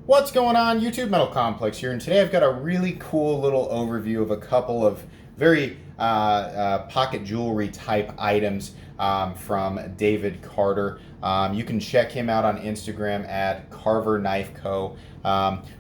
What's going on, YouTube? Metal Complex here, and today I've got a really cool little overview of a couple of very pocket jewelry type items from David Carter. You can check him out on Instagram at Carver Knife Co.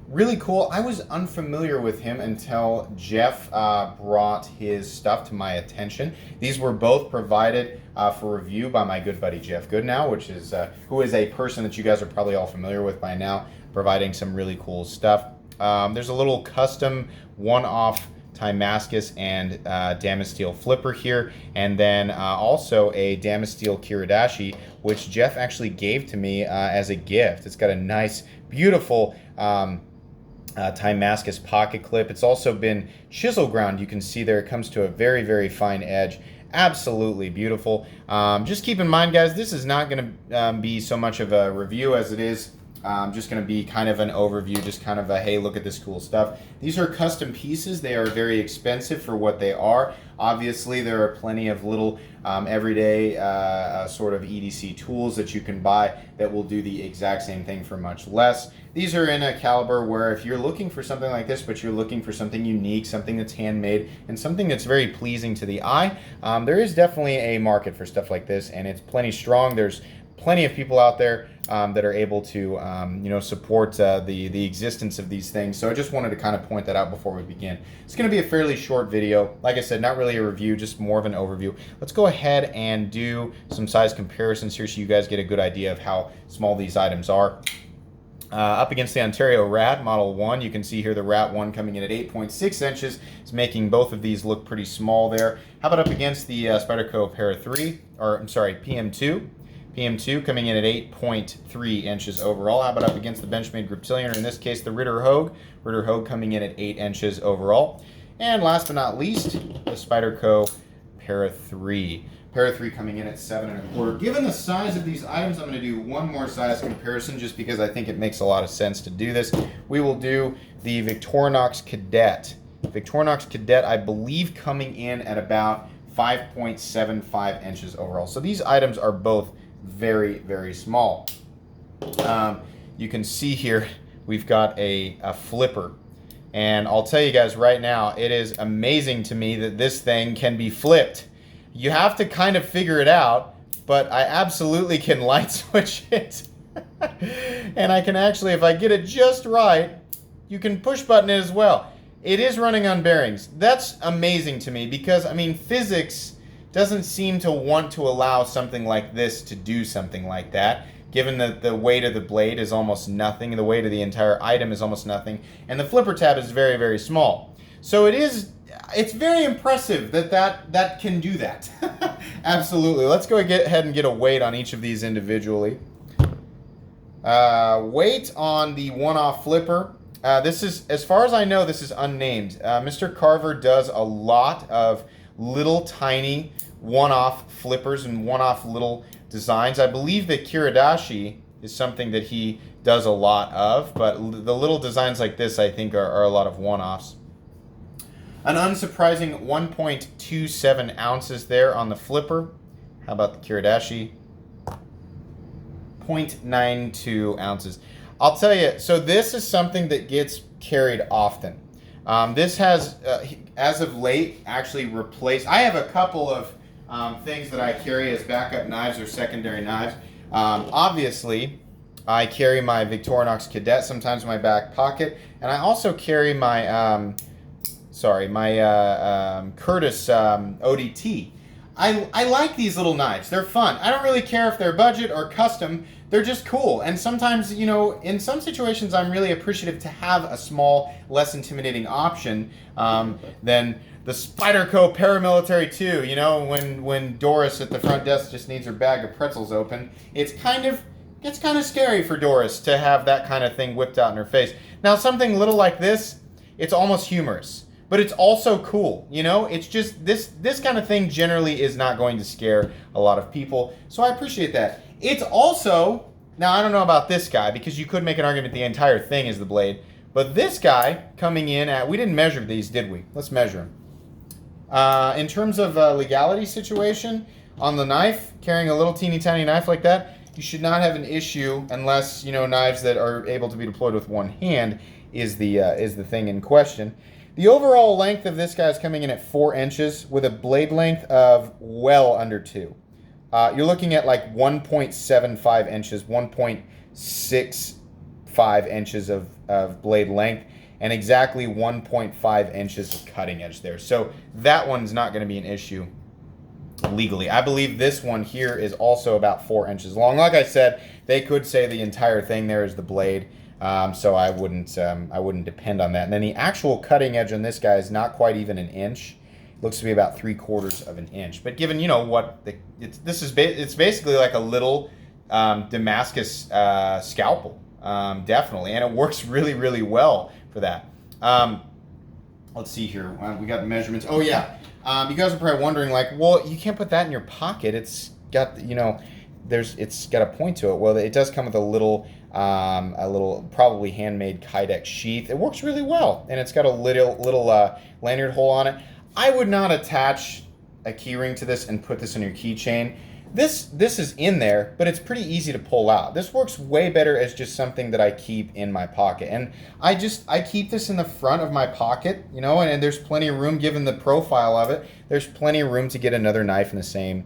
Really cool. I was unfamiliar with him until Jeff brought his stuff to my attention. These were both provided for review by my good buddy Jeff Goodnow, which is who is a person that you guys are probably all familiar with by now, providing some really cool stuff. There's a little custom one-off Damascus and Damasteel flipper here, and then also a Damasteel Kiridashi, which Jeff actually gave to me as a gift. It's got a nice, beautiful Damascus pocket clip. It's also been chisel ground. You can see there it comes to a very, very fine edge. Absolutely beautiful. Just keep in mind, guys, this is not going to be so much of a review as it is just going to be kind of an overview, just kind of a, hey, look at this cool stuff. These are custom pieces. They are very expensive for what they are. Obviously, there are plenty of little everyday sort of EDC tools that you can buy that will do the exact same thing for much less. These are in a caliber where if you're looking for something like this, but you're looking for something unique, something that's handmade, and something that's very pleasing to the eye, there is definitely a market for stuff like this, and it's plenty strong. There's plenty of people out there that are able to support the existence of these things. So I just wanted to kind of point that out before we begin. It's going to be a fairly short video. Like I said, not really a review, just more of an overview. Let's go ahead and do some size comparisons here so you guys get a good idea of how small these items are. Up against the Ontario Rat Model 1, you can see here the Rat 1 coming in at 8.6 inches. It's making both of these look pretty small there. How about up against the Spyderco Para 3, or I'm sorry, PM2? PM2 coming in at 8.3 inches overall. How about up against the Benchmade Griptilian, or in this case the Ritter Hogue? Ritter Hogue coming in at 8 inches overall. And last but not least, the Spyderco Para 3. Para 3 coming in at 7.25. Given the size of these items, I'm going to do one more size comparison just because I think it makes a lot of sense to do this. We will do the Victorinox Cadet. Victorinox Cadet, I believe, coming in at about 5.75 inches overall. So these items are both very, very small. You can see here we've got a flipper, and I'll tell you guys right now, it is amazing to me that this thing can be flipped. You have to kind of figure it out, but I absolutely can light switch it. And I can actually, if I get it just right, you can push button it as well. It is running on bearings. That's amazing to me because, I mean, physics doesn't seem to want to allow something like this to do something like that, given that the weight of the blade is almost nothing, the weight of the entire item is almost nothing, and the flipper tab is very, very small. So it's very impressive that can do that. Absolutely. Let's go ahead and get a weight on each of these individually. Weight on the one-off flipper. This is, as far as I know, this is unnamed. Mr. Carver does a lot of little tiny one-off flippers and one-off little designs. I believe that Kiridashi is something that he does a lot of, but the little designs like this, I think, are a lot of one-offs. An unsurprising 1.27 ounces there on the flipper. How about the Kiridashi? 0.92 ounces. I'll tell you, so this is something that gets carried often. This has, as of late, actually replaced. I have a couple of things that I carry as backup knives or secondary knives. Obviously, I carry my Victorinox Cadet sometimes in my back pocket, and I also carry my Curtis ODT. I like these little knives. They're fun. I don't really care if they're budget or custom. They're just cool. And sometimes, you know, in some situations, I'm really appreciative to have a small, less intimidating option than the Spyderco Paramilitary 2. You know, when Doris at the front desk just needs her bag of pretzels open, it's kind of scary for Doris to have that kind of thing whipped out in her face. Now, something little like this, it's almost humorous. But it's also cool, you know? It's just, this kind of thing generally is not going to scare a lot of people. So I appreciate that. It's also, now I don't know about this guy, because you could make an argument the entire thing is the blade. But this guy coming in at, we didn't measure these, did we? Let's measure them. In terms of legality situation, on the knife, carrying a little teeny tiny knife like that, you should not have an issue unless, you know, knives that are able to be deployed with one hand is the thing in question. The overall length of this guy is coming in at 4 inches with a blade length of well under 2. You're looking at like 1.75 inches, 1.65 inches of blade length, and exactly 1.5 inches of cutting edge there. So that one's not going to be an issue legally. I believe this one here is also about 4 inches long. Like I said, they could say the entire thing there is the blade. So I wouldn't depend on that. And then the actual cutting edge on this guy is not quite even an inch. It looks to be about 3/4 of an inch. But given, you know, what it's basically like a little Damascus scalpel, definitely, and it works really, really well for that. Let's see here. We got measurements. Oh yeah, you guys are probably wondering, like, well, you can't put that in your pocket. It's got, you know, it's got a point to it. Well, it does come with a little probably handmade Kydex sheath. It works really well, and it's got a little lanyard hole on it. I would not attach a key ring to this and put this on your keychain. This is in there, but it's pretty easy to pull out. This works way better as just something that I keep in my pocket. And I keep this in the front of my pocket, you know, and there's plenty of room given the profile of it. There's plenty of room to get another knife in the same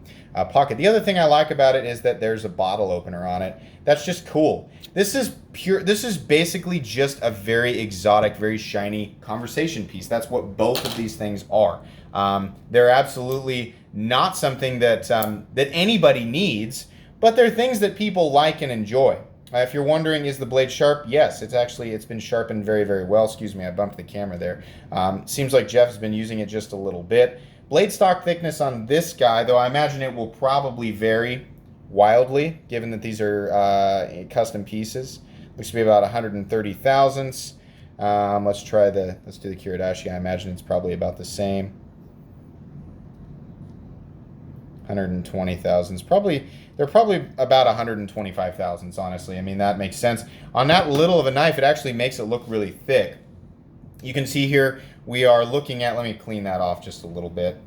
pocket. The other thing I like about it is that there's a bottle opener on it. That's just cool. This is basically just a very exotic, very shiny conversation piece. That's what both of these things are. They're absolutely not something that anybody needs, but they're things that people like and enjoy. If you're wondering, is the blade sharp? Yes, it's been sharpened very, very well. Excuse me, I bumped the camera there. Seems like Jeff's been using it just a little bit. Blade stock thickness on this guy, though I imagine it will probably vary wildly, given that these are custom pieces. Looks to be about 130 thousandths. Let's do the Kiridashi. I imagine it's probably about the same. 120 thousandths. They're probably about 125 thousandths, honestly. I mean, that makes sense. On that little of a knife, it actually makes it look really thick. You can see here we are looking at, let me clean that off just a little bit,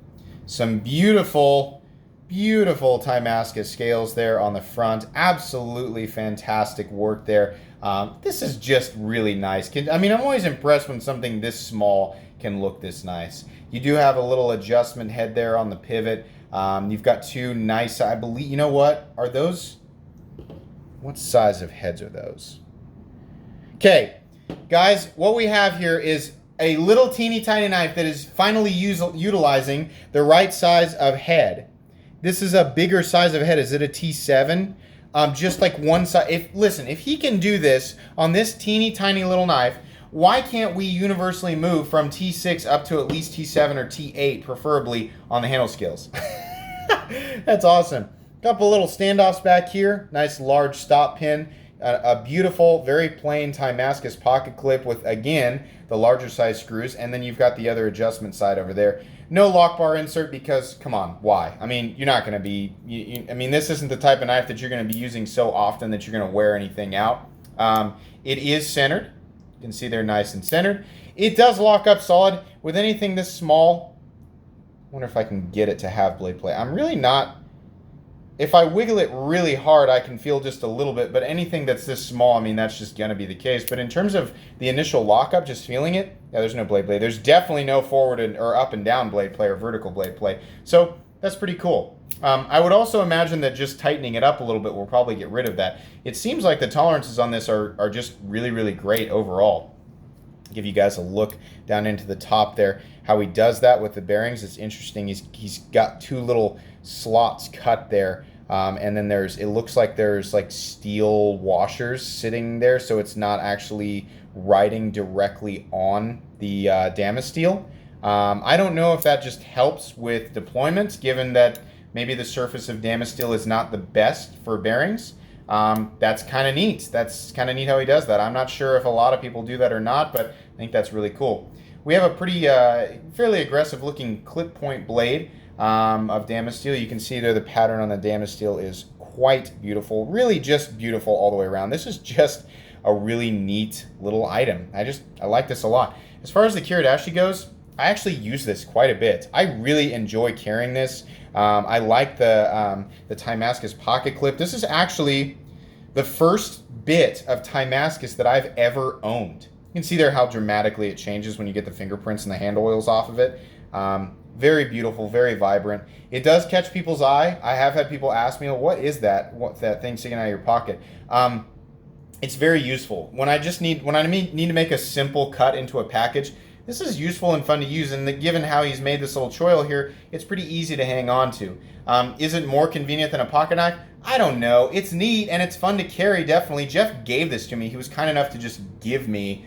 some beautiful, beautiful Damascus scales there on the front. Absolutely fantastic work there. This is just really nice. I mean, I'm always impressed when something this small can look this nice. You do have a little adjustment head there on the pivot. You've got two nice, I believe, you know what? Are those, what size of heads are those? Okay, guys, what we have here is a little teeny tiny knife that is finally utilizing the right size of head. This is a bigger size of head. Is it a T7? Just like one side. Listen, if he can do this on this teeny tiny little knife, why can't we universally move from T6 up to at least T7 or T8, preferably on the handle skills? That's awesome. Couple little standoffs back here. Nice large stop pin. A beautiful, very plain Damascus pocket clip with, again, the larger size screws. And then you've got the other adjustment side over there. No lock bar insert because, come on, why? I mean, you're not going to be, I mean, this isn't the type of knife that you're going to be using so often that you're going to wear anything out. It is centered. You can see they're nice and centered. It does lock up solid. With anything this small, I wonder if I can get it to have blade play. I'm really not, if I wiggle it really hard, I can feel just a little bit, but anything that's this small, I mean, that's just going to be the case. But in terms of the initial lockup, just feeling it, yeah, there's no blade play. There's definitely no forward or up and down blade play or vertical blade play. So that's pretty cool. I would also imagine that just tightening it up a little bit will probably get rid of that. It seems like the tolerances on this are just really, really great overall. Give you guys a look down into the top there, how he does that with the bearings. It's interesting. He's got two little slots cut there. And then it looks like there's like steel washers sitting there, so it's not actually riding directly on the Damasteel. I don't know if that just helps with deployments, given that maybe the surface of Damasteel is not the best for bearings. That's kind of neat. That's kind of neat how he does that. I'm not sure if a lot of people do that or not, but I think that's really cool. We have a pretty fairly aggressive looking clip point blade of Damasteel. You can see there the pattern on the Damasteel is quite beautiful. Really just beautiful all the way around. This is just a really neat little item. I like this a lot. As far as the Kiridashi goes, I actually use this quite a bit. I really enjoy carrying this. I like the Timascus pocket clip. This is actually the first bit of Timascus that I've ever owned. You can see there how dramatically it changes when you get the fingerprints and the hand oils off of it. Very beautiful, very vibrant. It does catch people's eye. I have had people ask me, well, what is that? What's that thing sticking out of your pocket? It's very useful. When I need to make a simple cut into a package, this is useful and fun to use, and given how he's made this little choil here, it's pretty easy to hang on to. Is it more convenient than a pocket knife? I don't know. It's neat and it's fun to carry, definitely. Jeff gave this to me. He was kind enough to just give me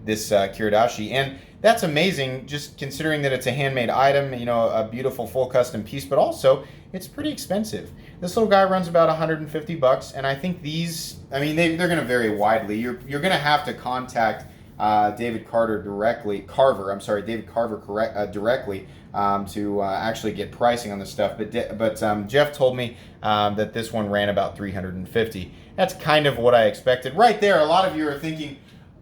this Kiridashi, and that's amazing, just considering that it's a handmade item, you know, a beautiful full custom piece, but also it's pretty expensive. This little guy runs about 150 bucks, and I think these, I mean, they're going to vary widely. You're going to have to contact David Carver directly to actually get pricing on this stuff. But Jeff told me that this one ran about 350. That's kind of what I expected. Right there, a lot of you are thinking,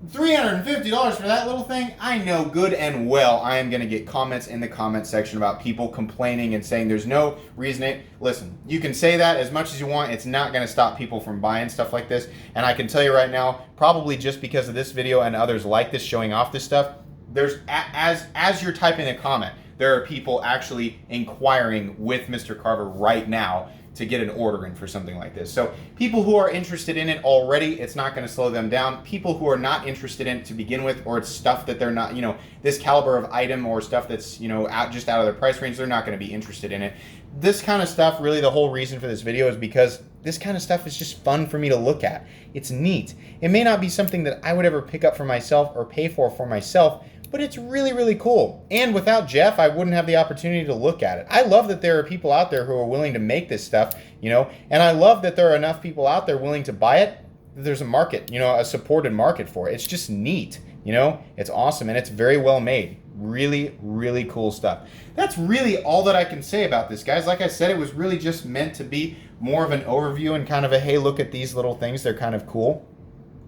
$350 for that little thing? I know good and well I am going to get comments in the comment section about people complaining and saying there's no reason. Listen, you can say that as much as you want. It's not going to stop people from buying stuff like this. And I can tell you right now, probably just because of this video and others like this showing off this stuff, there's as you're typing a comment, there are people actually inquiring with Mr. Carver right now to get an order in for something like this. So people who are interested in it already, it's not going to slow them down. People who are not interested in it to begin with, or it's stuff that they're not, you know, this caliber of item or stuff that's, you know, just out of their price range, they're not going to be interested in it. This kind of stuff, really the whole reason for this video is because this kind of stuff is just fun for me to look at. It's neat. It may not be something that I would ever pick up for myself or pay for myself, but it's really, really cool. And without Jeff, I wouldn't have the opportunity to look at it. I love that there are people out there who are willing to make this stuff, you know, and I love that there are enough people out there willing to buy it. There's a market, you know, a supported market for it. It's just neat, you know, it's awesome, and it's very well made. Really, really cool stuff. That's really all that I can say about this, guys. Like I said, it was really just meant to be more of an overview and kind of a, hey, look at these little things. They're kind of cool.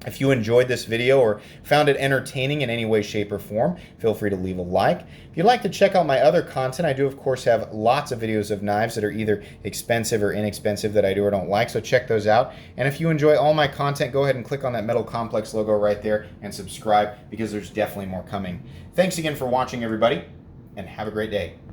If you enjoyed this video or found it entertaining in any way, shape, or form, feel free to leave a like. If you'd like to check out my other content, I do, of course, have lots of videos of knives that are either expensive or inexpensive that I do or don't like, so check those out. And if you enjoy all my content, go ahead and click on that Metal Complex logo right there and subscribe, because there's definitely more coming. Thanks again for watching, everybody, and have a great day.